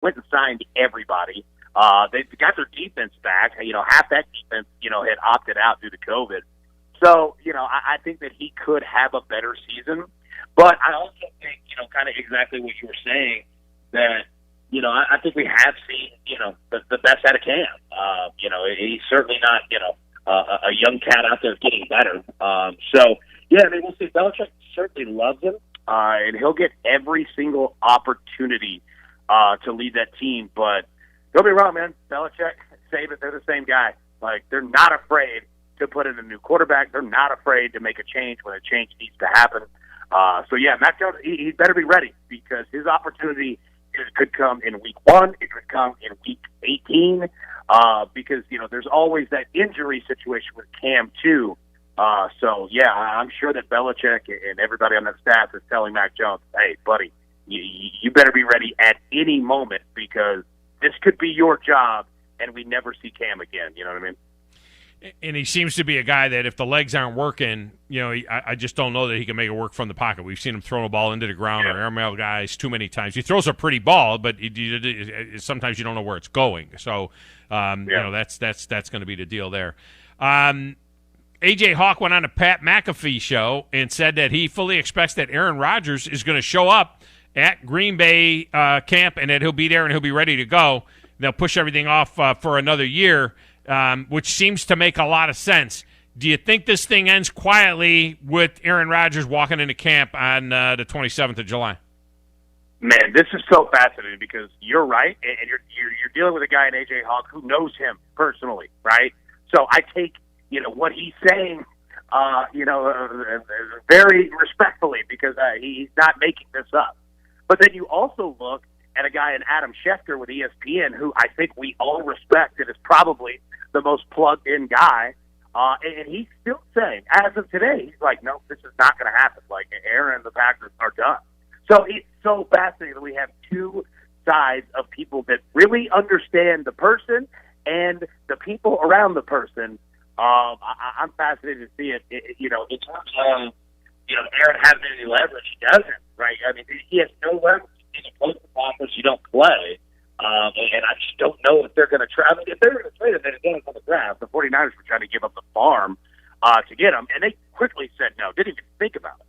went and signed everybody. They got their defense back. Half that defense, had opted out due to COVID. So, I think that he could have a better season. But I also think, kind of exactly what you were saying, that, I think we have seen, the best out of Cam. He's certainly not, a young cat out there getting better. We'll see. Belichick certainly loves him, and he'll get every single opportunity to lead that team. But don't be wrong, man. Belichick, Saban, they're the same guy. Like, they're not afraid to put in a new quarterback. They're not afraid to make a change when a change needs to happen. Mac Jones, he better be ready, because his opportunity could come in week 1. It could come in week 18, because, there's always that injury situation with Cam, too. I'm sure that Belichick and everybody on that staff is telling Mac Jones, hey, buddy, you better be ready at any moment, because this could be your job, and we never see Cam again. You know what I mean? And he seems to be a guy that if the legs aren't working, I just don't know that he can make it work from the pocket. We've seen him throw a ball into the ground or airmail guys too many times. He throws a pretty ball, but sometimes you don't know where it's going. So, that's going to be the deal there. A.J. Hawk went on a Pat McAfee show and said that he fully expects that Aaron Rodgers is going to show up at Green Bay camp, and that he'll be there and he'll be ready to go. They'll push everything off for another year, which seems to make a lot of sense. Do you think this thing ends quietly with Aaron Rodgers walking into camp on the 27th of July? Man, this is so fascinating, because you're right, and you're dealing with a guy in A.J. Hawk who knows him personally, right? So I take what he's saying, very respectfully, because he's not making this up. But then you also look at a guy in Adam Schefter with ESPN, who I think we all respect and is probably the most plugged-in guy. And he's still saying, as of today, he's like, no, this is not going to happen. Like, Aaron and the Packers are done. So it's so fascinating that we have two sides of people that really understand the person and the people around the person. I'm fascinated to see it. In terms of, Aaron having any leverage, he doesn't, right? I mean, he has no leverage in a post office. You don't play. And I just don't know if they're going to try. I mean, if they're going to trade him, then again, on the draft, the 49ers were trying to give up the farm to get him, and they quickly said no, didn't even think about it.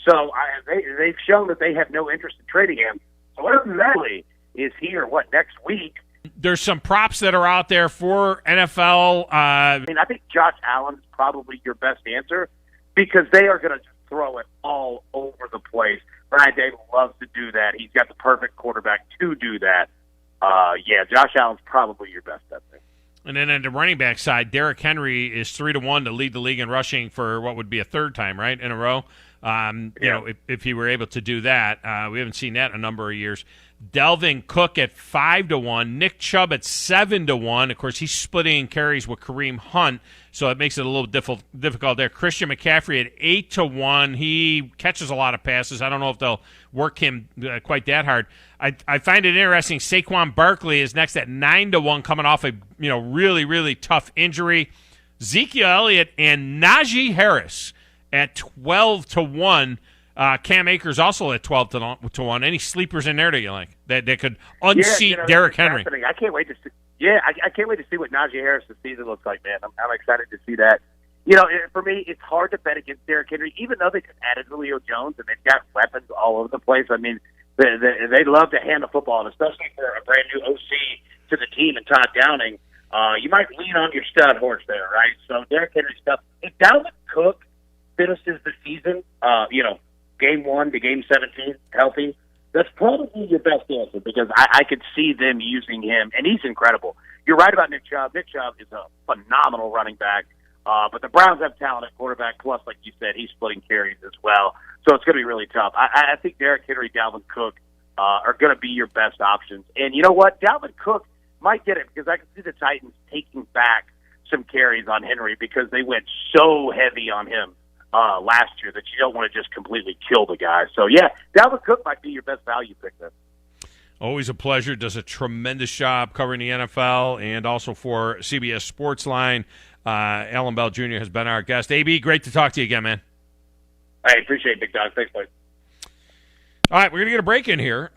So they've shown that they have no interest in trading him. So whatever really is here, next week? There's some props that are out there for NFL. I think Josh Allen is probably your best answer, because they are going to just throw it all over the place. Brian Daboll loves to do that. He's got the perfect quarterback to do that. Josh Allen's probably your best bet there. And then on the running back side, Derrick Henry is 3-1 to lead the league in rushing for what would be a third time, right, in a row. If he were able to do that, we haven't seen that in a number of years. Delvin Cook at 5-1, Nick Chubb at 7-1. Of course, he's splitting carries with Kareem Hunt, so it makes it a little difficult there. Christian McCaffrey at 8-1. He catches a lot of passes. I don't know if they'll work him quite that hard. I find it interesting. Saquon Barkley is next at 9-1, coming off a really, really tough injury. Ezekiel Elliott and Najee Harris at 12-1. Cam Akers also at 12-1. Any sleepers in there that you like that could unseat Derrick Henry? I can't wait to see. Yeah, I can't wait to see what Najee Harris' season looks like, man. I'm excited to see that. For me, it's hard to bet against Derrick Henry, even though they just added Julio Jones and they've got weapons all over the place. I mean, they love to hand the football, and especially for a brand new OC to the team and Todd Downing, you might lean on your stud horse there, right? So Derrick Henry stuff. If Dalvin Cook finishes the season, game 1 to game 17 healthy, that's probably your best answer, because I could see them using him, and he's incredible. You're right about Nick Chubb. Nick Chubb is a phenomenal running back, but the Browns have talent at quarterback, plus, like you said, he's splitting carries as well, so it's going to be really tough. I think Derrick Henry, Dalvin Cook are going to be your best options. And you know what? Dalvin Cook might get it, because I can see the Titans taking back some carries on Henry, because they went so heavy on him last year that you don't want to just completely kill the guy. So, Dalvin Cook might be your best value pick there. Always a pleasure. Does a tremendous job covering the NFL and also for CBS Sportsline. Alan Bell Jr. has been our guest. AB, great to talk to you again, man. I appreciate it, Big Dog. Thanks, buddy. All right, we're going to get a break in here.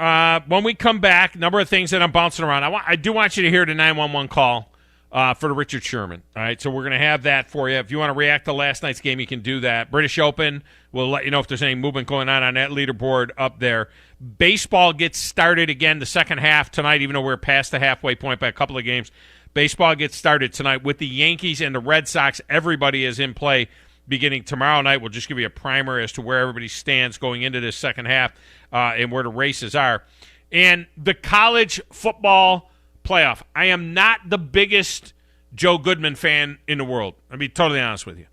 When we come back, number of things that I'm bouncing around. I do want you to hear the 911 call for the Richard Sherman. All right, so we're going to have that for you. If you want to react to last night's game, you can do that. British Open, we'll let you know if there's any movement going on that leaderboard up there. Baseball gets started again the second half tonight, even though we're past the halfway point by a couple of games. Baseball gets started tonight with the Yankees and the Red Sox. Everybody is in play beginning tomorrow night. We'll just give you a primer as to where everybody stands going into this second half and where the races are. And the college football playoff. I am not the biggest Joe Goodman fan in the world. I'll be totally honest with you.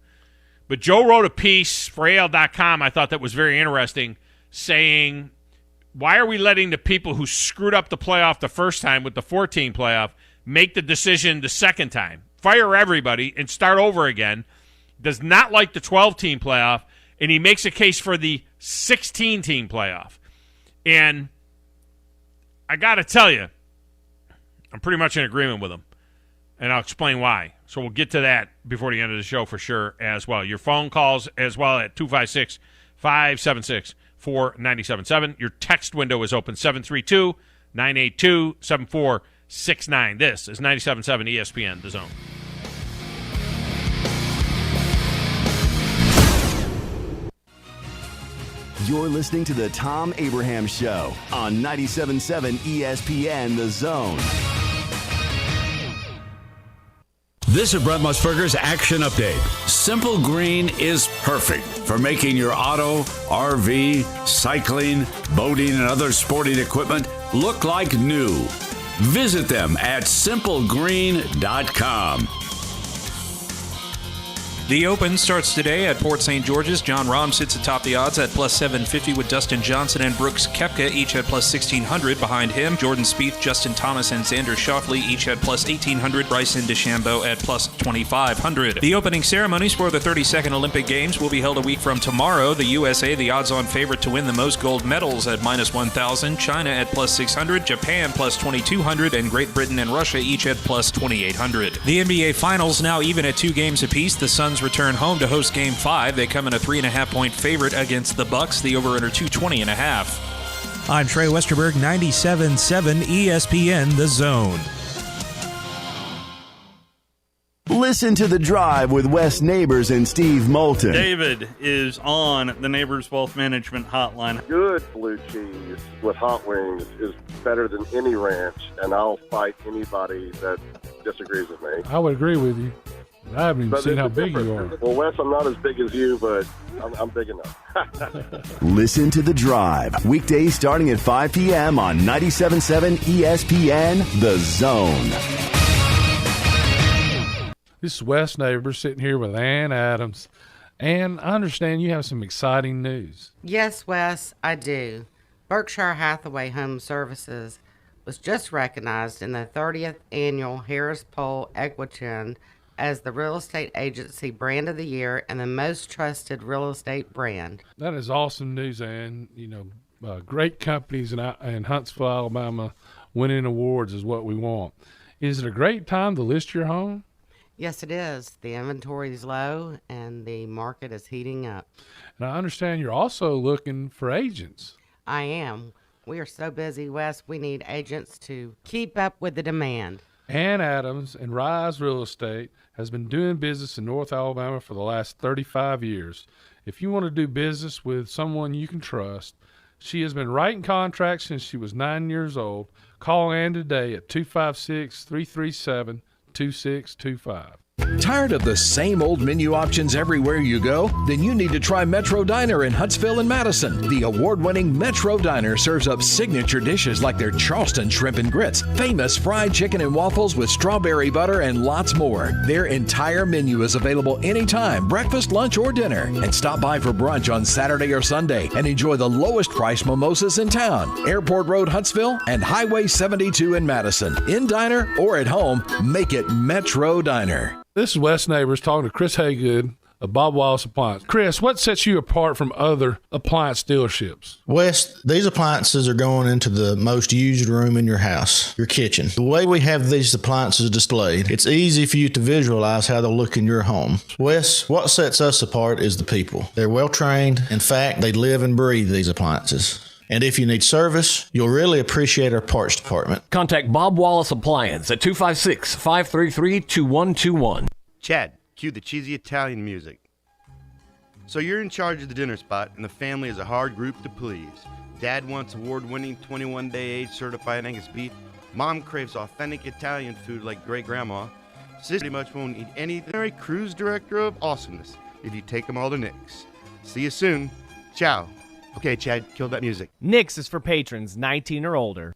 But Joe wrote a piece for AL.com I thought that was very interesting, saying, why are we letting the people who screwed up the playoff the first time with the 14 playoff make the decision the second time? Fire everybody and start over again. Does not like the 12-team playoff, and he makes a case for the 16-team playoff. And I got to tell you, I'm pretty much in agreement with him, and I'll explain why. So we'll get to that before the end of the show for sure as well. Your phone calls as well at 256-576-4977. Your text window is open, 732-982-7469. This is 97.7 ESPN, The Zone. You're listening to the Thom Abraham Show on 97.7 ESPN, The Zone. This is Brent Musburger's Action Update. Simple Green is perfect for making your auto, RV, cycling, boating, and other sporting equipment look like new. Visit them at simplegreen.com. The Open starts today at Port St. George's. John Rahm sits atop the odds at plus 750 with Dustin Johnson and Brooks Koepka each at plus 1600. Behind him, Jordan Spieth, Justin Thomas, and Xander Schauffele each at plus 1800. Bryson DeChambeau at plus 2500. The opening ceremonies for the 32nd Olympic Games will be held a week from tomorrow. The USA, the odds-on favorite to win the most gold medals at minus 1,000. China at plus 600. Japan plus 2,200. And Great Britain and Russia each at plus 2,800. The NBA Finals now even at 2 games apiece. The Suns return home to host Game 5. They come in a 3.5-point favorite against the Bucks. The over-under 220.5. I'm Trey Westerberg, 97.7 ESPN, The Zone. Listen to The Drive with Wes Neighbors and Steve Moulton. David is on the Neighbors Wealth Management Hotline. Good blue cheese with hot wings is better than any ranch, and I'll fight anybody that disagrees with me. I would agree with you. I haven't even seen how big you are. Well, Wes, I'm not as big as you, but I'm big enough. Listen to The Drive, weekdays starting at 5 p.m. on 97.7 ESPN, The Zone. This is Wes Neighbors sitting here with Ann Adams. Ann, I understand you have some exciting news. Yes, Wes, I do. Berkshire Hathaway Home Services was just recognized in the 30th Annual Harris Poll Equitrin as the Real Estate Agency Brand of the Year and the most trusted real estate brand. That is awesome news, Ann. You know, great companies in Huntsville, Alabama, winning awards is what we want. Is it a great time to list your home? Yes, it is. The inventory is low and the market is heating up. And I understand you're also looking for agents. I am. We are so busy, Wes, we need agents to keep up with the demand. Ann Adams and Rise Real Estate has been doing business in North Alabama for the last 35 years. If you want to do business with someone you can trust, she has been writing contracts since she was 9 years old. Call Ann today at 256-337-2625. Tired of the same old menu options everywhere you go? Then you need to try Metro Diner in Huntsville and Madison. The award-winning Metro Diner serves up signature dishes like their Charleston shrimp and grits, famous fried chicken and waffles with strawberry butter, and lots more. Their entire menu is available anytime, breakfast, lunch, or dinner. And stop by for brunch on Saturday or Sunday and enjoy the lowest price mimosas in town. Airport Road, Huntsville, and Highway 72 in Madison. In diner or at home, make it Metro Diner. This is Wes Neighbors talking to Chris Haygood of Bob Wallace Appliance. Chris, what sets you apart from other appliance dealerships? Wes, these appliances are going into the most used room in your house, your kitchen. The way we have these appliances displayed, it's easy for you to visualize how they'll look in your home. Wes, what sets us apart is the people. They're well trained. In fact, they live and breathe these appliances. And if you need service, you'll really appreciate our parts department. Contact Bob Wallace Appliance at 256-533-2121. Chad, cue the cheesy Italian music. So you're in charge of the dinner spot, and the family is a hard group to please. Dad wants award-winning 21-day age certified Angus beef. Mom craves authentic Italian food like great grandma. Sis pretty much won't eat anything. A cruise director of awesomeness if you take them all to Nick's. See you soon. Ciao. Okay, Chad, kill that music. Nick's is for patrons 19 or older.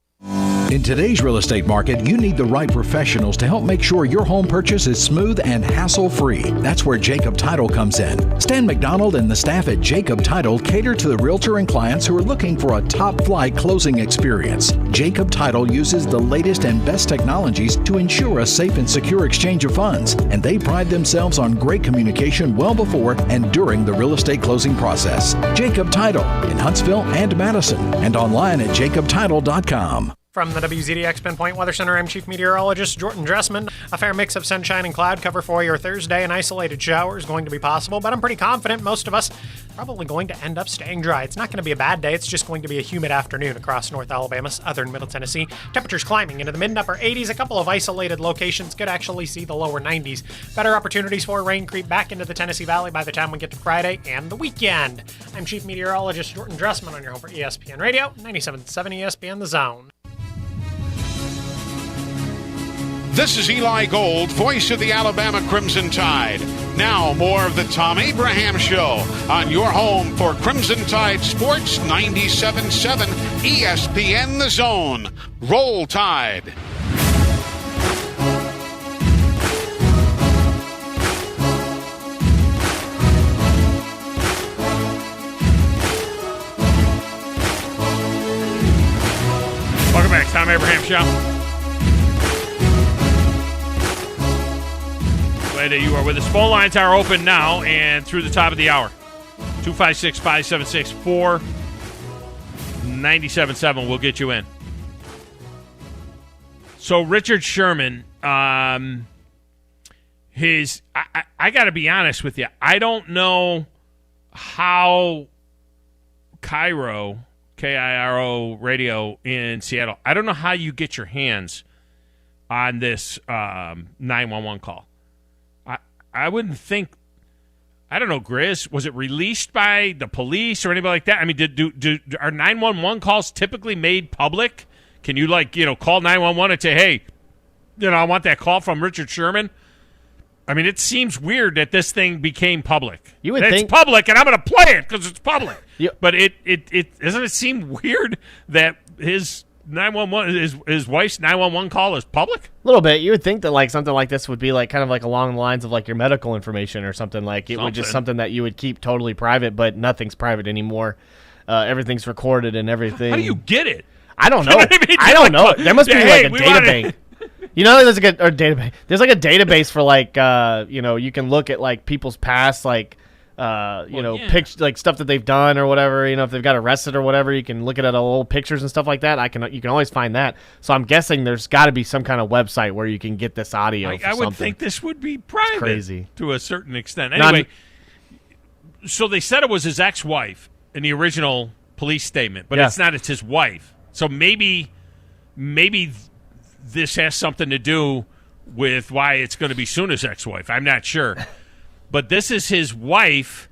In today's real estate market, you need the right professionals to help make sure your home purchase is smooth and hassle-free. That's where Jacob Title comes in. Stan McDonald and the staff at Jacob Title cater to the realtor and clients who are looking for a top-flight closing experience. Jacob Title uses the latest and best technologies to ensure a safe and secure exchange of funds, and they pride themselves on great communication well before and during the real estate closing process. Jacob Title in Huntsville and Madison, and online at jacobtitle.com. From the WZDX Pinpoint Weather Center, I'm Chief Meteorologist Jordan Dressman. A fair mix of sunshine and cloud cover for your Thursday. An isolated shower is going to be possible, but I'm pretty confident most of us probably going to end up staying dry. It's not going to be a bad day. It's just going to be a humid afternoon across North Alabama, southern Middle Tennessee. Temperatures climbing into the mid and upper 80s. A couple of isolated locations could actually see the lower 90s. Better opportunities for rain creep back into the Tennessee Valley by the time we get to Friday and the weekend. I'm Chief Meteorologist Jordan Dressman on your home for ESPN Radio, 97.7 ESPN The Zone. This is Eli Gold, voice of the Alabama Crimson Tide. Now, more of the Tom Abraham Show on your home for Crimson Tide Sports 97.7 ESPN The Zone. Roll Tide. Welcome back, Tom Abraham Show. Glad that you are with us. Phone lines are open now and through the top of the hour. 256-576-4977 will get you in. So Richard Sherman, I got to be honest with you. I don't know how KIRO radio in Seattle, I don't know how you get your hands on this 911 call. I wouldn't think, I don't know, Grizz, was it released by the police or anybody like that? I mean, are 911 calls typically made public? Can you, call 911 and say, hey, I want that call from Richard Sherman? I mean, it seems weird that this thing became public. You would think it's public, and I'm going to play it because it's public. But it doesn't it seem weird that his 911, his wife's 911 call is public? A little bit. You would think that something like this would be kind of along the lines of your medical information or something. It would just something that you would keep totally private, but nothing's private anymore. Everything's recorded and everything. How do you get it? I don't know. I don't know. There must be a data bank. There's a database. There's a database for you can look at people's past pictures, stuff that they've done or whatever. If they've got arrested or whatever, you can look at old pictures and stuff like that. You can always find that. So I'm guessing there's got to be some kind of website where you can get this audio. I would think this would be private. It's crazy to a certain extent. Anyway, so they said it was his ex-wife in the original police statement, but it's not. It's his wife. So maybe this has something to do with why it's going to be Suna's ex-wife. I'm not sure. But this is his wife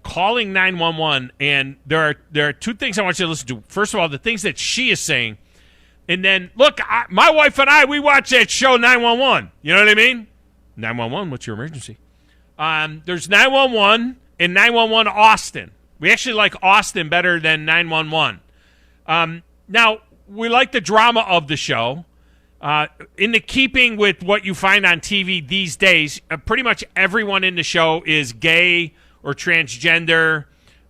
calling 911, and there are two things I want you to listen to. First of all, the things that she is saying, and then, look, my wife and I, we watch that show 911. You know what I mean? 911, what's your emergency? There's 911 and 911 Austin. We actually like Austin better than 911. Now, we like the drama of the show. In the keeping with what you find on TV these days, pretty much everyone in the show is gay or transgender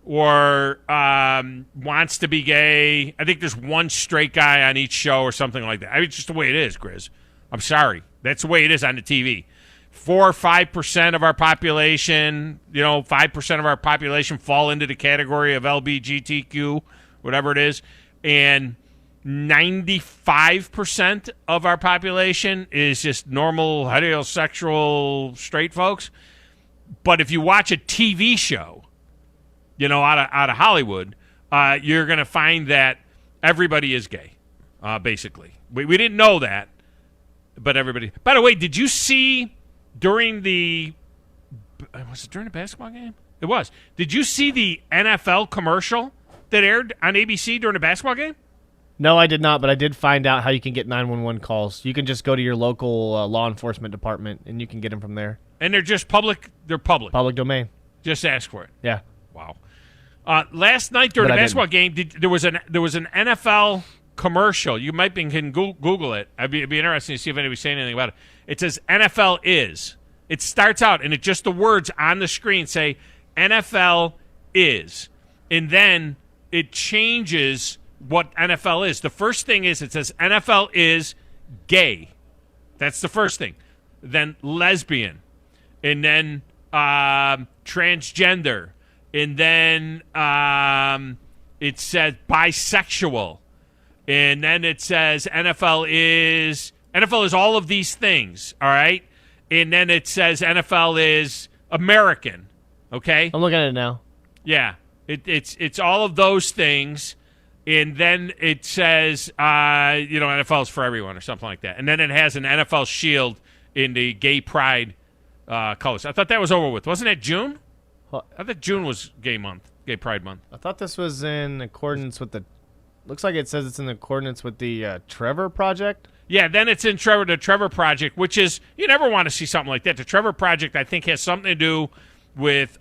or wants to be gay. I think there's one straight guy on each show or something like that. I mean, it's just the way it is, Grizz. I'm sorry. That's the way it is on the TV. 4 or 5% of our population, 5% of our population fall into the category of LGBTQ, whatever it is, and 95% of our population is just normal heterosexual straight folks. But if you watch a TV show, out of Hollywood, you're going to find that everybody is gay, basically. We didn't know that, but everybody. By the way, did you see during the basketball game? It was. Did you see the NFL commercial that aired on ABC during the basketball game? No, I did not, but I did find out how you can get 911 calls. You can just go to your local law enforcement department, and you can get them from there. And they're just public. They're public. Public domain. Just ask for it. Yeah. Wow. Last night during the basketball game, there was an NFL commercial. You might can Google it. It'd be interesting to see if anybody's saying anything about it. It says NFL is. It starts out, and just the words on the screen say NFL is. And then it changes what NFL is. The first thing is it says NFL is gay. That's the first thing. Then lesbian. And then transgender. And then it says bisexual. And then it says NFL is all of these things, all right? And then it says NFL is American, okay? I'm looking at it now. Yeah. It's all of those things. And then it says, NFL is for everyone or something like that. And then it has an NFL shield in the gay pride colors. I thought that was over with. Wasn't that June? I thought June was gay pride month. I thought this was in accordance with looks like it says it's in accordance with the Trevor Project. Yeah, then it's in the Trevor Project, which is, you never want to see something like that. The Trevor Project, I think, has something to do with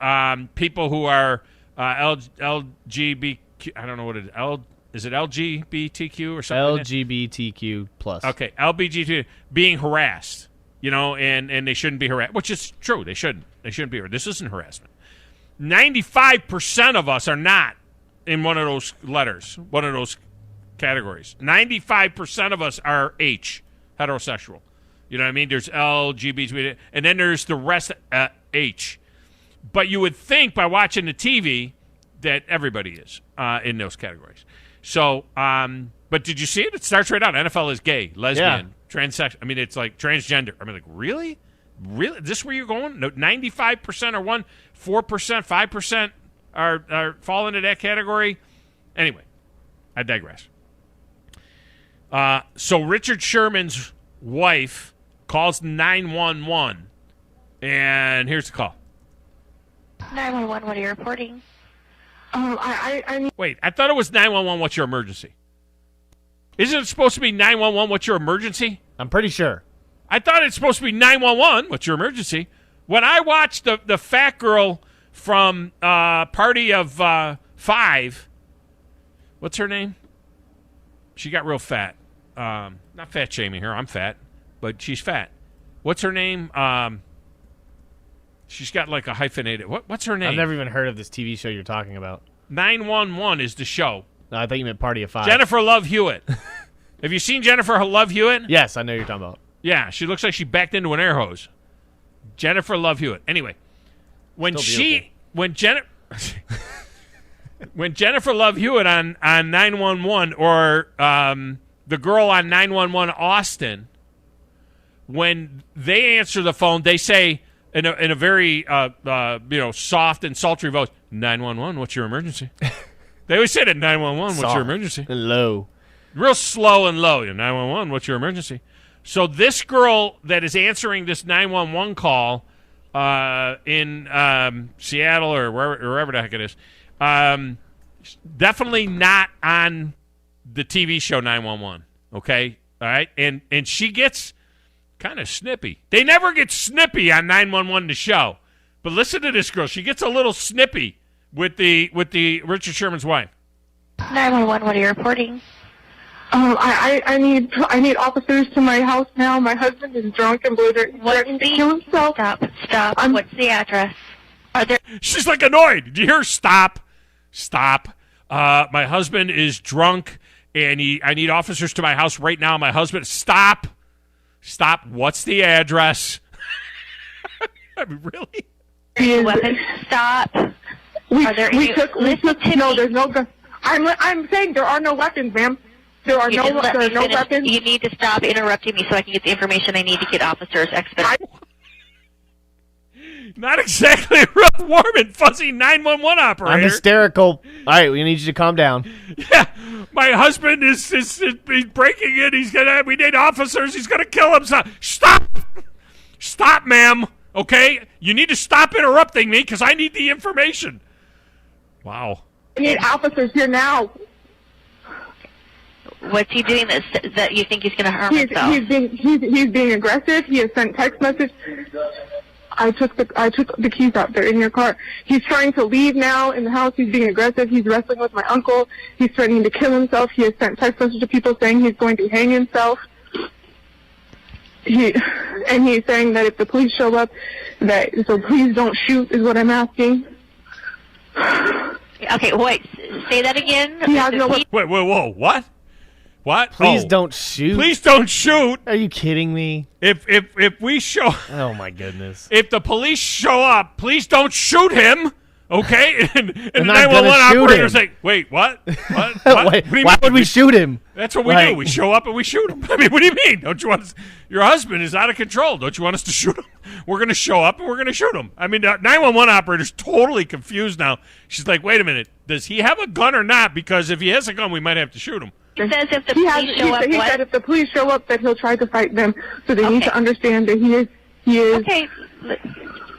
people who are LGBTQ. I don't know what it is. Is it LGBTQ or something? LGBTQ plus. Okay, LGBTQ being harassed, and they shouldn't be harassed, which is true. They shouldn't. They shouldn't be harassed. This isn't harassment. 95% of us are not in one of those letters, one of those categories. 95% of us are H, heterosexual. You know what I mean? There's LGBT, and then there's the rest H. But you would think by watching the TV that everybody is in those categories. So, but did you see it? It starts right out. NFL is gay, lesbian, transsexual. I mean, it's like transgender. I mean, like, really? Really? Is this where you're going? No, 95% are 4%, 5% are fall into that category. Anyway, I digress. So Richard Sherman's wife calls 911, and here's the call. 911, what are you reporting? Wait, I thought it was 911, what's your emergency? Isn't it supposed to be 911, what's your emergency? I'm pretty sure. I thought it's supposed to be 911, what's your emergency? When I watched the fat girl from Party of Five, what's her name? She got real fat. Not fat shaming her, I'm fat, but she's fat. What's her name? She's got like a hyphenated. What's her name? I've never even heard of this TV show you're talking about. 911 is the show. No, I thought you meant Party of Five. Jennifer Love Hewitt. Have you seen Jennifer Love Hewitt? Yes, I know who you're talking about. Yeah, she looks like she backed into an air hose. Jennifer Love Hewitt. Anyway, when Jennifer Love Hewitt on 911 or the girl on 911 Austin, when they answer the phone, they say in a very soft and sultry voice, 911, what's your emergency? They always say that 911, what's your emergency? And low. Real slow and low. 911, what's your emergency? So this girl that is answering this 911 call in Seattle or wherever the heck it is, definitely not on the TV show 911. Okay, all right, and she gets kind of snippy. They never get snippy on 911 the show, but listen to this girl. She gets a little snippy with the Richard Sherman's wife. 911, what are you reporting? I need officers to my house now. My husband is drunk and threatening to kill himself. Stop. What's the address? Are there? She's like annoyed. Did you hear? Stop. My husband is drunk, and I need officers to my house right now. My husband. Stop. What's the address? I mean, really? Weapons. Stop. Are there any? No, there's no gun. I'm saying there are no weapons, ma'am. There are no weapons. You need to stop interrupting me so I can get the information I need to get officers expedited. Not exactly a real warm and fuzzy 911 operator. I'm hysterical. All right, we need you to calm down. Yeah, my husband is he's breaking in. We need officers. He's gonna kill himself. Stop, ma'am. Okay, you need to stop interrupting me because I need the information. Wow. I need officers here now. What's he doing that you think he's going to harm himself? He's being aggressive. He has sent text message. I took the keys out. They're in your car. He's trying to leave now in the house. He's being aggressive. He's wrestling with my uncle. He's threatening to kill himself. He has sent text messages to people saying he's going to hang himself. He's saying that if the police show up, so please don't shoot is what I'm asking. Okay, wait. Say that again. Wait, whoa, what? What? Please don't shoot. Please don't shoot. Are you kidding me? If we show. Oh my goodness. If the police show up, please don't shoot him. Okay, and the not 911 gonna operator's shoot him. like, wait, what? What? Why would we shoot him? That's what we do. We show up and we shoot him. I mean, what do you mean? Don't you want us? Your husband is out of control. Don't you want us to shoot him? We're going to show up and we're going to shoot him. I mean, the 911 operator's totally confused now. She's like, wait a minute. Does he have a gun or not? Because if he has a gun, we might have to shoot him. He says if the police show up, he said if the police show up, that he'll try to fight them. So they need to understand that he is. Okay.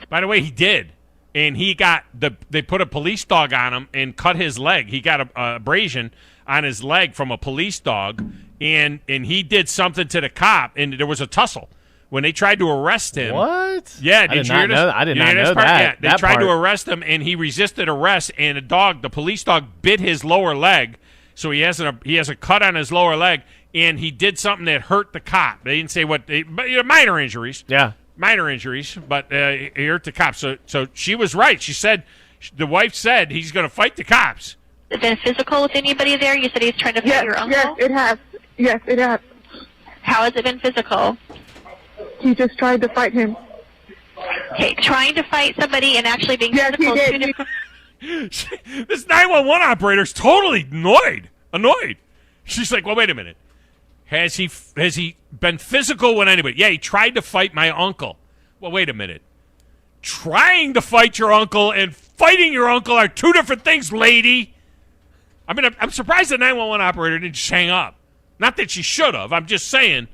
By the way, he did. And they put a police dog on him and cut his leg. He got a abrasion on his leg from a police dog, and he did something to the cop, and there was a tussle when they tried to arrest him. What? Yeah, I did not know that. Yeah, they tried to arrest him, and he resisted arrest, and the police dog bit his lower leg, so he has a cut on his lower leg, and he did something that hurt the cop. They didn't say what, but minor injuries. Yeah. Minor injuries, but he hurt the cops. So she was right. She said, the wife said he's going to fight the cops. Has it been physical with anybody there? You said he's trying to fight your uncle? Yes, it has. Yes, it has. How has it been physical? He just tried to fight him. Okay, trying to fight somebody and actually being physical. He did. This 911 operator's totally annoyed. She's like, well, wait a minute. Has he been physical with anybody? Yeah, he tried to fight my uncle. Well, wait a minute. Trying to fight your uncle and fighting your uncle are two different things, lady. I mean, I'm surprised the 911 operator didn't just hang up. Not that she should have. I'm just saying.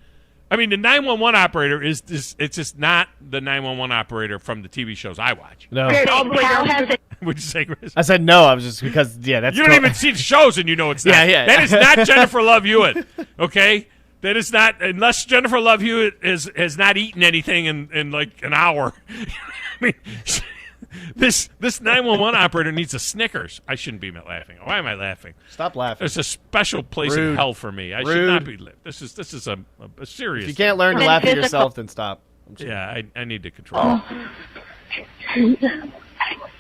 I mean, the 911 operator it's just not the 911 operator from the TV shows I watch. No. Would you say, Chris? I said no. I was just because that's. You don't even see the shows, and you know it's not. Yeah. That is not Jennifer Love Hewitt. Okay, that is not unless Jennifer Love Hewitt has not eaten anything in like an hour. I mean, this 911 operator needs a Snickers. I shouldn't be laughing. Why am I laughing? Stop laughing. There's a special place in hell for me. I should not be. This is a serious. If you can't learn to laugh at yourself, then stop. Yeah, I need to control.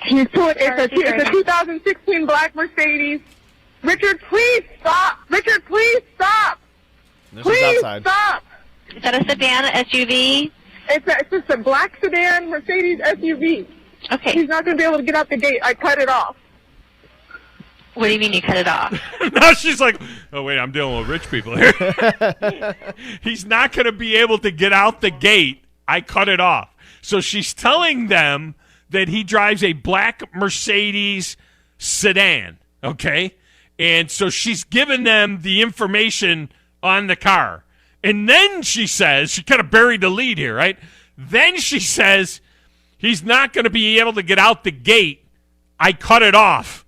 It's a 2016 black Mercedes. Richard, please stop. Richard, please stop. Please stop. Is that a sedan, SUV? It's just a black sedan Mercedes SUV. Okay. He's not going to be able to get out the gate. I cut it off. What do you mean you cut it off? Now she's like, oh, wait, I'm dealing with rich people here. He's not going to be able to get out the gate. I cut it off. So she's telling them that he drives a black Mercedes sedan, okay? And so she's giving them the information on the car. And then she says, she kind of buried the lead here, right? Then she says, he's not going to be able to get out the gate. I cut it off.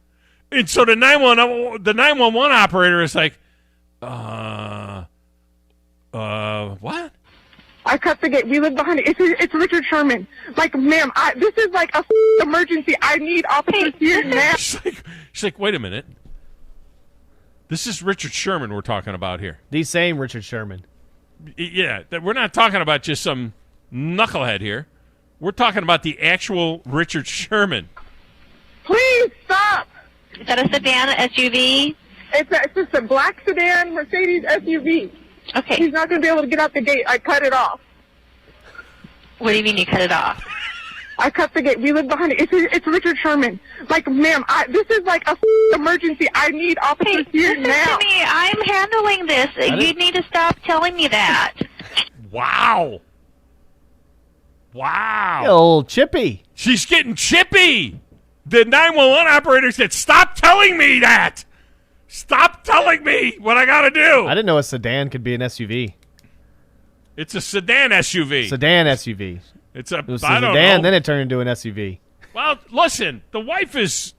And so the 911 operator is like, what? I cut the gate. We live behind it. It's Richard Sherman. Like, ma'am, this is like a emergency. I need officers here now. She's like, wait a minute. This is Richard Sherman we're talking about here. The same Richard Sherman. Yeah, we're not talking about just some knucklehead here. We're talking about the actual Richard Sherman. Please stop. Is that a sedan, SUV? It's just a black sedan Mercedes SUV. Okay. He's not going to be able to get out the gate. I cut it off. What do you mean you cut it off? I cut the gate. We live behind it. It's Richard Sherman. Like, ma'am, this is like a emergency. I need officers here listen now. to me. I'm handling this. You need to stop telling me that. Wow. Wow. Old Chippy. She's getting chippy. The 911 operator said, "Stop telling me that. Stop telling me what I got to do." I didn't know a sedan could be an SUV. It's a sedan SUV. Sedan SUV. It's a It was a I don't sedan, know. then it turned into an SUV. Well, listen, the wife is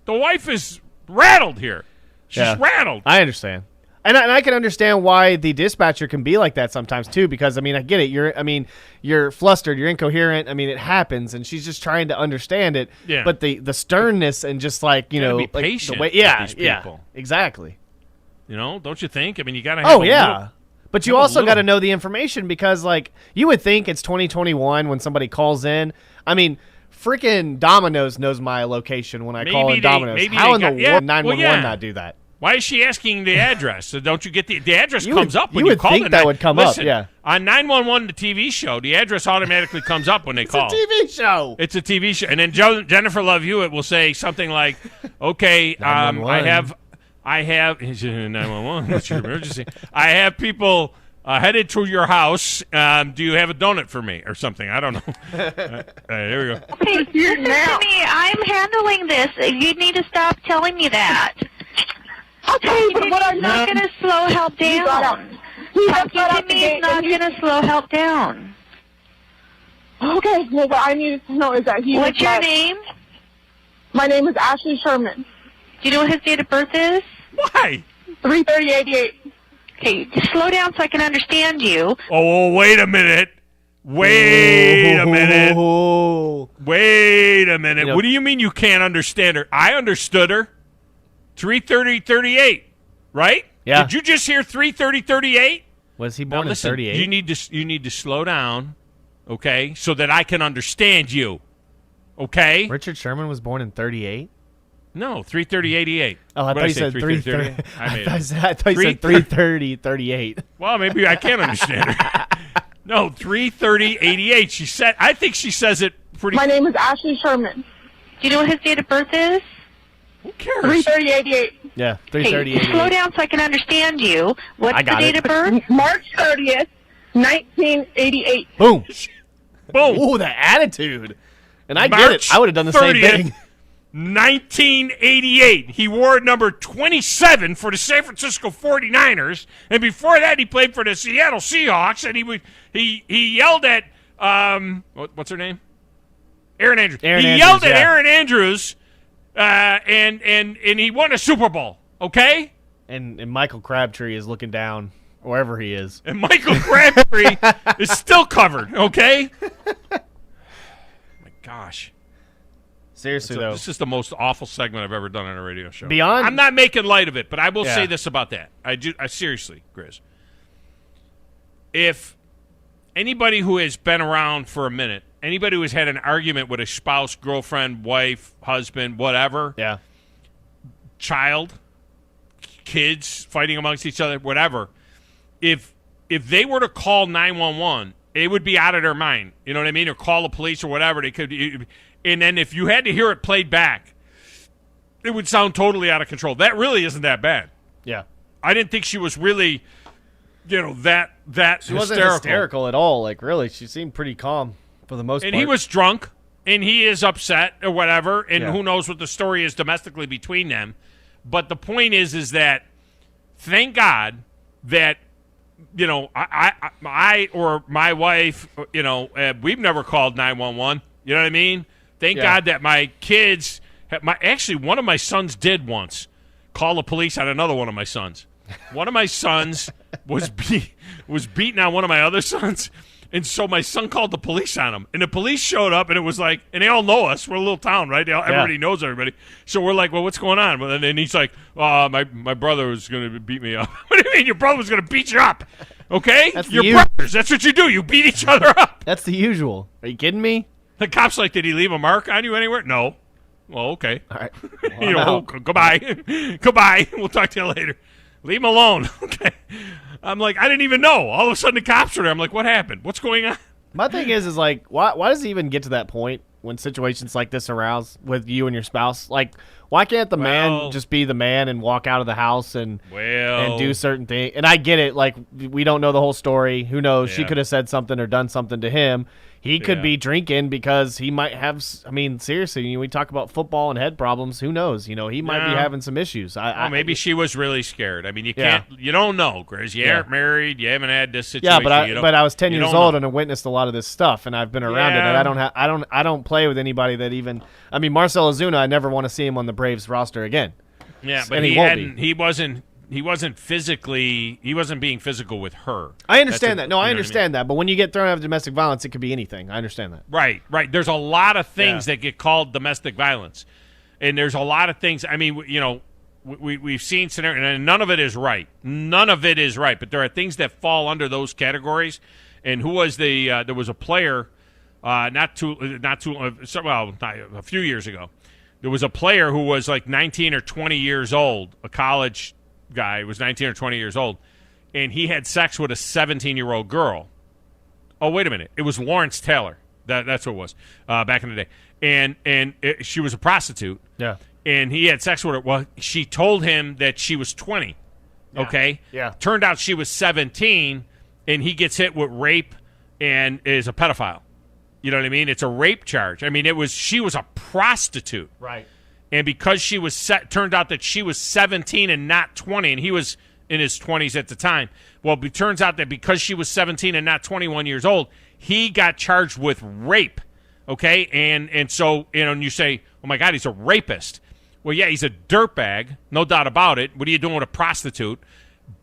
rattled here. She's rattled. I understand. And I can understand why the dispatcher can be like that sometimes too, because I mean I get it. You're flustered, you're incoherent. I mean it happens, and she's just trying to understand it. Yeah. But the sternness and just like You know, gotta be like, patient the way, with these yeah, people. exactly. You know, don't you think? I mean, you got to have Oh a yeah. little- But you have a also got to little- know the information, because like you would think it's 2021 when somebody calls in. I mean, freaking Domino's knows my location when I call in Domino's. How in the world 911 not do that? Why is she asking the address? So don't you get the address You comes would- up when you you would call think the that nine- would come up, Listen, yeah. On 911, the TV show, the address automatically comes up when they call. It's a TV show. It's a TV show. And then Jennifer Love Hewitt will say something like, okay, I 911. have 911, what's your emergency? I have people headed to your house. Do you have a donut for me or something? I don't know. There we go. Okay, listen to me. I'm handling this. You need to stop telling me that. Okay, but what It's not going to slow help down. Talking to me is not going to slow help down. Okay, well, what I needed to know is that he What's was your left. name? My name is Ashley Sherman. Do you know what his date of birth is? Why? 3/30/88. Okay, just slow down so I can understand you. Oh, wait a minute. Wait a minute. Wait a minute. You know- What do you mean you can't understand her? I understood her. 3:30:38, right? Yeah. Did you just hear 3:30:38? Was he born in listen, 38? You need to slow down, okay, so that I can understand you. Okay? Richard Sherman was born in 38? No, 3:30:88. Oh, I What thought did you say, said 3:30? 3:30. I made it. I thought you said 3:30:38. Well, maybe I can't understand her. No, 3:30:88. She said. I think she says it pretty. My name is Ashley Sherman. Do you know what his date of birth is? Who cares? 3/30/88. Yeah, Okay, 3:30. slow down so I can understand you. What's I the got date it. of birth? March 30th, 1988. Boom. Boom. Ooh, the attitude. And I get it. March I would have done the same 30th, thing. 1988. He wore number 27 for the San Francisco 49ers, and before that he played for the Seattle Seahawks, and he yelled at what's her name? Erin Andrews. Erin He Andrews, yelled at yeah. Erin Andrews and he won a Super Bowl, okay? And Michael Crabtree is looking down wherever he is. And Michael Crabtree is still covered, okay? My gosh. Seriously, though. This is the most awful segment I've ever done on a radio show. Beyond- I'm not making light of it, but I will Yeah. say this about that. I seriously, Grizz. If anybody who has been around for a minute, anybody who has had an argument with a spouse, girlfriend, wife, husband, whatever, Yeah. child, kids fighting amongst each other, whatever, if they were to call 911, it would be out of their mind. You know what I mean? Or call the police or whatever. They could. And then if you had to hear it played back, it would sound totally out of control. That really isn't that bad. Yeah. I didn't think she was really, that She wasn't hysterical at all. Like, really, she seemed pretty calm for the most part. And he was drunk, and he is upset or whatever, and Yeah. who knows what the story is domestically between them. But the point is that thank God that, I or my wife, we've never called 911. You know what I mean? Thank Yeah. God that my kids, actually one of my sons did once call the police on another one of my sons. One of my sons was beating on one of my other sons, and so my son called the police on him. And the police showed up, and it was like, and they all know us. We're a little town, right? Everybody knows everybody. So we're like, well, what's going on? Well, and then he's like, my brother was going to beat me up. What do you mean your brother was going to beat you up? Okay? That's Your the brothers. That's what you do. You beat each other up. That's the usual. Are you kidding me? The cop's like, did he leave a mark on you anywhere? No. Well, okay. All right. Goodbye. Goodbye. We'll talk to you later. Leave him alone. Okay. I'm like, I didn't even know. All of a sudden the cops are there. I'm like, what happened? What's going on? My thing is like, why does it even get to that point when situations like this arouse with you and your spouse? Like, Why can't the man just be the man and walk out of the house and do certain things? And I get it. Like, we don't know the whole story. Who knows? She could have said something or done something to him. He could be drinking because he might have. I mean, seriously, we talk about football and head problems. Who knows? He might be having some issues. Maybe she was really scared. I mean, you can't. You don't know, Grizz. You aren't married. You haven't had this situation. Yeah, but I was 10 years old and I witnessed a lot of this stuff, and I've been around it. And I don't play with anybody that even. I mean, Marcell Ozuna. I never want to see him on the Braves roster again. Yeah, but he wasn't being physical with her. I understand that. No, I understand that. But when you get thrown out of domestic violence, it could be anything. I understand that. Right. There's a lot of things that get called domestic violence. And there's a lot of things. I mean, we've seen scenarios, and none of it is right. None of it is right. But there are things that fall under those categories. And who was there was a player a few years ago. There was a player who was like 19 or 20 years old, a college guy was 19 or 20 years old, and he had sex with a 17-year-old girl. Oh, wait a minute. It was Lawrence Taylor. That's what it was back in the day. And she was a prostitute. Yeah. And he had sex with her. Well, she told him that she was 20. Yeah. Okay? Yeah. Turned out she was 17, and he gets hit with rape and is a pedophile. You know what I mean? It's a rape charge. I mean, she was a prostitute. Right. And because she was turned out that she was 17 and not 20, and he was in his 20s at the time. Well, it turns out that because she was 17 and not 21 years old, he got charged with rape. Okay? And so, and you say, oh, my God, he's a rapist. Well, yeah, he's a dirtbag, no doubt about it. What are you doing with a prostitute?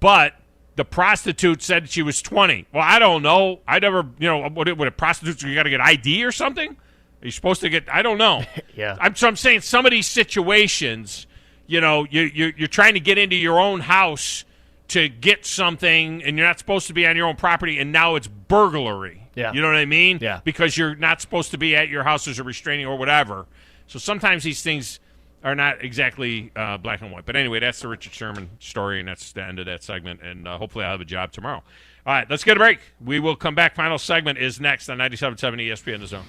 But the prostitute said she was 20. Well, I don't know. I never, with a prostitute, you got to get ID or something? Are you supposed to get, I don't know. Yeah. I'm saying some of these situations, you're trying to get into your own house to get something, and you're not supposed to be on your own property, and now it's burglary. Yeah. You know what I mean? Yeah. Because you're not supposed to be at your house as a restraining or whatever. So sometimes these things are not exactly black and white. But anyway, that's the Richard Sherman story, and that's the end of that segment. And hopefully I'll have a job tomorrow. All right, let's get a break. We will come back. Final segment is next on 97.7 ESPN The Zone.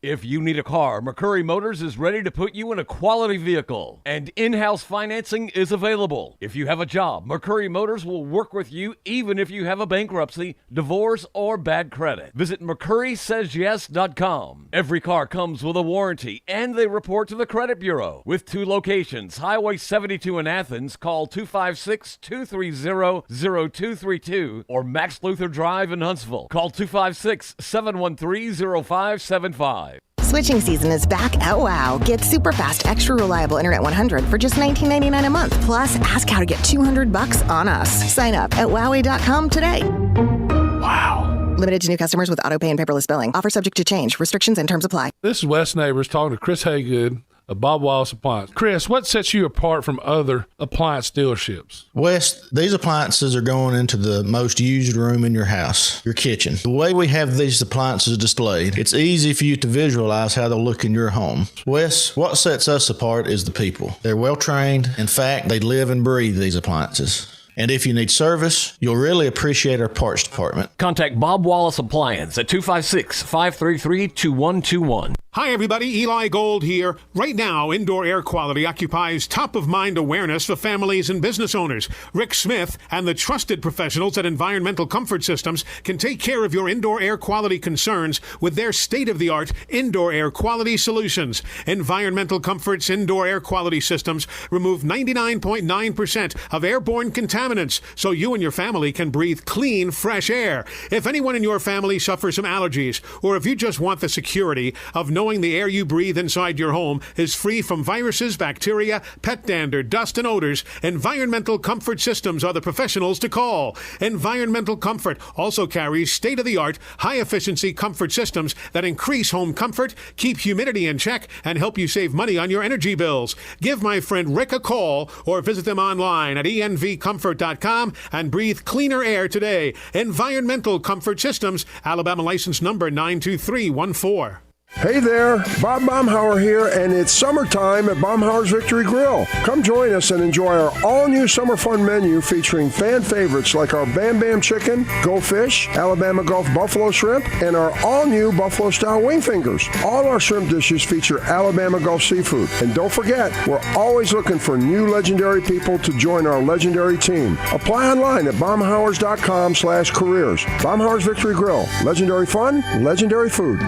If you need a car, McCurry Motors is ready to put you in a quality vehicle, and in-house financing is available. If you have a job, McCurry Motors will work with you even if you have a bankruptcy, divorce, or bad credit. Visit McCurrySaysYes.com. Every car comes with a warranty, and they report to the credit bureau. With 2 locations, Highway 72 in Athens, call 256-230-0232, or Max Luther Drive in Huntsville. Call 256-713-0575. Switching season is back at WOW. Get super fast, extra reliable Internet 100 for just $19.99 a month. Plus, ask how to get $200 on us. Sign up at Wowie.com today. Wow. Limited to new customers with auto pay and paperless billing. Offer subject to change. Restrictions and terms apply. This is Wes Neighbors talking to Chris Haygood of Bob Wallace Appliance. Chris, what sets you apart from other appliance dealerships? Wes, these appliances are going into the most used room in your house, your kitchen. The way we have these appliances displayed, it's easy for you to visualize how they'll look in your home. Wes, what sets us apart is the people. They're well trained. In fact, they live and breathe these appliances. And if you need service, you'll really appreciate our parts department. Contact Bob Wallace Appliance at 256-533-2121. Hi, everybody. Eli Gold here. Right now, indoor air quality occupies top-of-mind awareness for families and business owners. Rick Smith and the trusted professionals at Environmental Comfort Systems can take care of your indoor air quality concerns with their state-of-the-art indoor air quality solutions. Environmental Comfort's indoor air quality systems remove 99.9% of airborne contaminants so you and your family can breathe clean, fresh air. If anyone in your family suffers from allergies, or if you just want the security of knowing the air you breathe inside your home is free from viruses, bacteria, pet dander, dust, and odors, Environmental Comfort Systems are the professionals to call. Environmental Comfort also carries state-of-the-art, high-efficiency comfort systems that increase home comfort, keep humidity in check, and help you save money on your energy bills. Give my friend Rick a call or visit them online at envcomfort.com and breathe cleaner air today. Environmental Comfort Systems, Alabama license number 92314. Hey there, Bob Baumhauer here, and it's summertime at Baumhauer's Victory Grill. Come join us and enjoy our all-new summer fun menu featuring fan favorites like our Bam Bam Chicken, Go Fish, Alabama Gulf Buffalo Shrimp, and our all-new Buffalo-style Wing Fingers. All our shrimp dishes feature Alabama Gulf seafood. And don't forget, we're always looking for new legendary people to join our legendary team. Apply online at baumhauers.com/careers. Baumhauer's Victory Grill. Legendary fun, legendary food.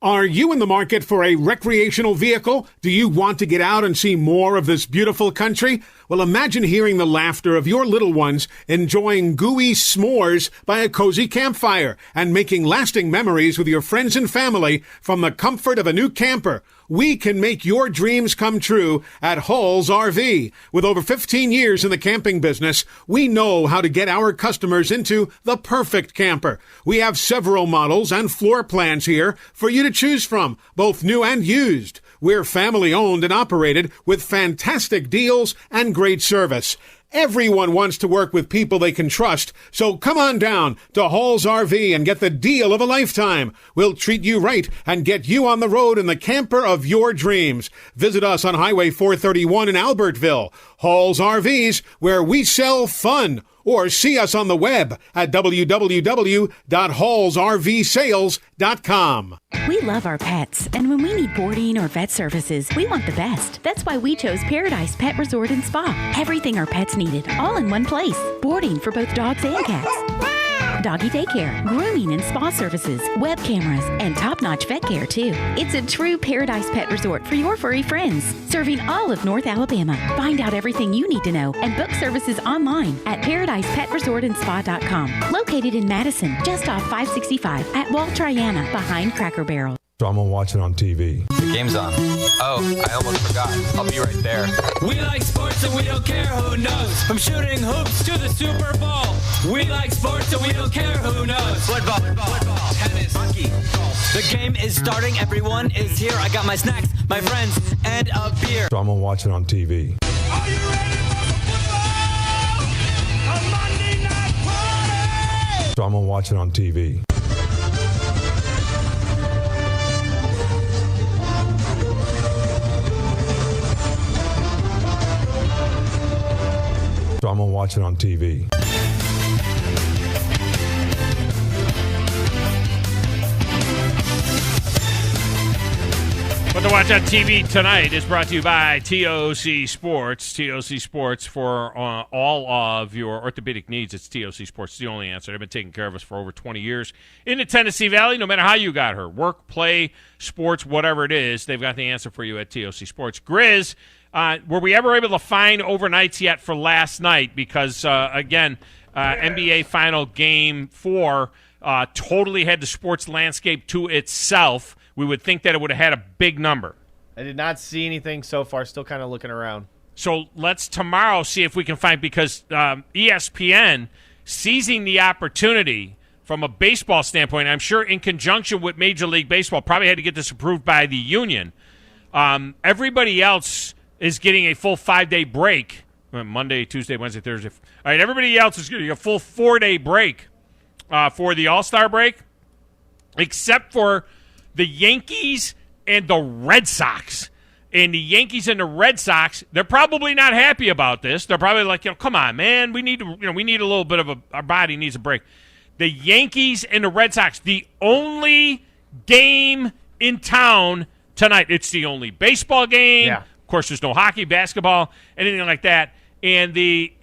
Are you in the market for a recreational vehicle? Do you want to get out and see more of this beautiful country? Well, imagine hearing the laughter of your little ones enjoying gooey s'mores by a cozy campfire and making lasting memories with your friends and family from the comfort of a new camper. We can make your dreams come true at Hall's RV. With over 15 years in the camping business, we know how to get our customers into the perfect camper. We have several models and floor plans here for you to choose from, both new and used. We're family owned and operated with fantastic deals and great service. Everyone wants to work with people they can trust, so come on down to Hall's RV and get the deal of a lifetime. We'll treat you right and get you on the road in the camper of your dreams. Visit us on Highway 431 in Albertville. Hall's RVs, where we sell fun. Or see us on the web at www.hallsrvsales.com. We love our pets, and when we need boarding or vet services, we want the best. That's why we chose Paradise Pet Resort and Spa. Everything our pets needed, all in one place. Boarding for both dogs and cats. Doggy daycare, grooming and spa services, web cameras, and top-notch vet care, too. It's a true Paradise Pet Resort for your furry friends, serving all of North Alabama. Find out everything you need to know and book services online at ParadisePetResortAndSpa.com. Located in Madison, just off 565 at Wall Triana, behind Cracker Barrel. So I'm going to watch it on TV. The game's on. Oh, I almost forgot. I'll be right there. We like sports and we don't care who knows. From shooting hoops to the Super Bowl. We like sports and we don't care who knows. Football, tennis, hockey, golf. The game is starting. Everyone is here. I got my snacks, my friends, and a beer. So I'm going to watch it on TV. Are you ready for football? A Monday night party! So I'm going to watch it on TV. So I'm going to watch it on TV. What to watch on TV tonight is brought to you by TOC Sports. TOC Sports for all of your orthopedic needs. It's TOC Sports. It's the only answer. They've been taking care of us for over 20 years in the Tennessee Valley. No matter how you got her, work, play, sports, whatever it is, they've got the answer for you at TOC Sports. Grizz, were we ever able to find overnights yet for last night? Because, again, NBA Final Game 4 totally had the sports landscape to itself. We would think that it would have had a big number. I did not see anything so far. Still kind of looking around. So let's tomorrow see if we can find, because ESPN seizing the opportunity from a baseball standpoint, I'm sure in conjunction with Major League Baseball, probably had to get this approved by the union. Everybody else is getting a full 5-day break. Monday, Tuesday, Wednesday, Thursday. All right, everybody else is getting a full 4-day break for the All-Star break, except for the Yankees and the Red Sox. And the Yankees and the Red Sox, they're probably not happy about this. They're probably like, come on, man, we need to, we need a little bit of our body needs a break. The Yankees and the Red Sox, the only game in town tonight. It's the only baseball game. Yeah. Of course, there's no hockey, basketball, anything like that. And the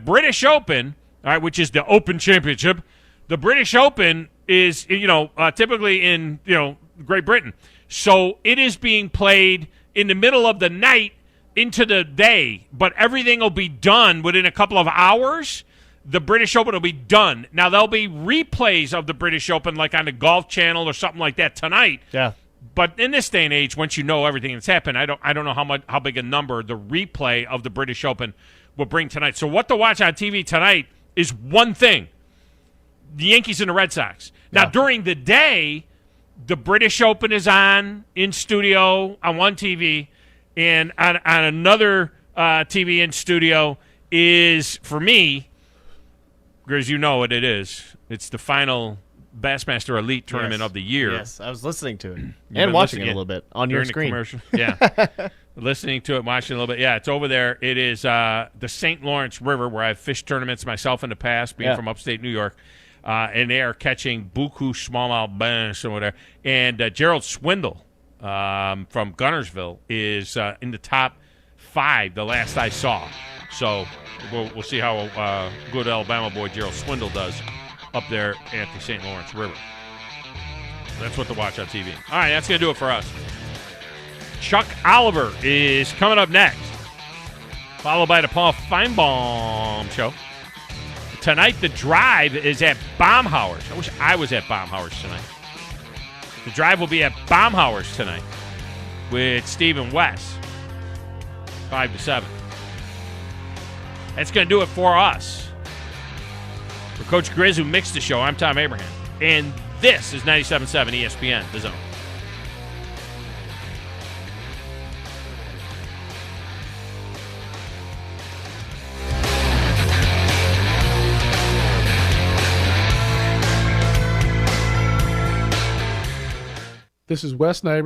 British Open, all right, which is the Open Championship, the British Open is, typically in, Great Britain. So it is being played in the middle of the night into the day, but everything will be done within a couple of hours. The British Open will be done. Now, there'll be replays of the British Open, like on the Golf Channel or something like that tonight. Yeah. But in this day and age, once you know everything that's happened, I don't know how big a number the replay of the British Open will bring tonight. So what to watch on TV tonight is one thing: the Yankees and the Red Sox. Now, during the day, the British Open is on in studio on one TV, and on another TV in studio is, for me, because you know what it is. It's the final Bassmaster Elite Tournament of the year. Yes, I was listening to it and watching it a little bit on your screen. Commercial. Yeah, listening to it, watching a little bit. Yeah, it's over there. It is the St. Lawrence River, where I've fished tournaments myself in the past, being from upstate New York. And they are catching buku, smallmouth, bass, or whatever. And Gerald Swindle from Gunnersville is in the top 5 the last I saw. So we'll see how good Alabama boy Gerald Swindle does up there at the St. Lawrence River. That's what to watch on TV. All right, that's going to do it for us. Chuck Oliver is coming up next, followed by the Paul Feinbaum Show. Tonight, The Drive is at Baumhauer's. I wish I was at Baumhauer's tonight. The Drive will be at Baumhauer's tonight with Steve and Wes, 5 to 7. That's going to do it for us. For Coach Grizz, who mixed the show, I'm Thom Abraham. And this is 97.7 ESPN, The Zone. This is Wes Neighbor.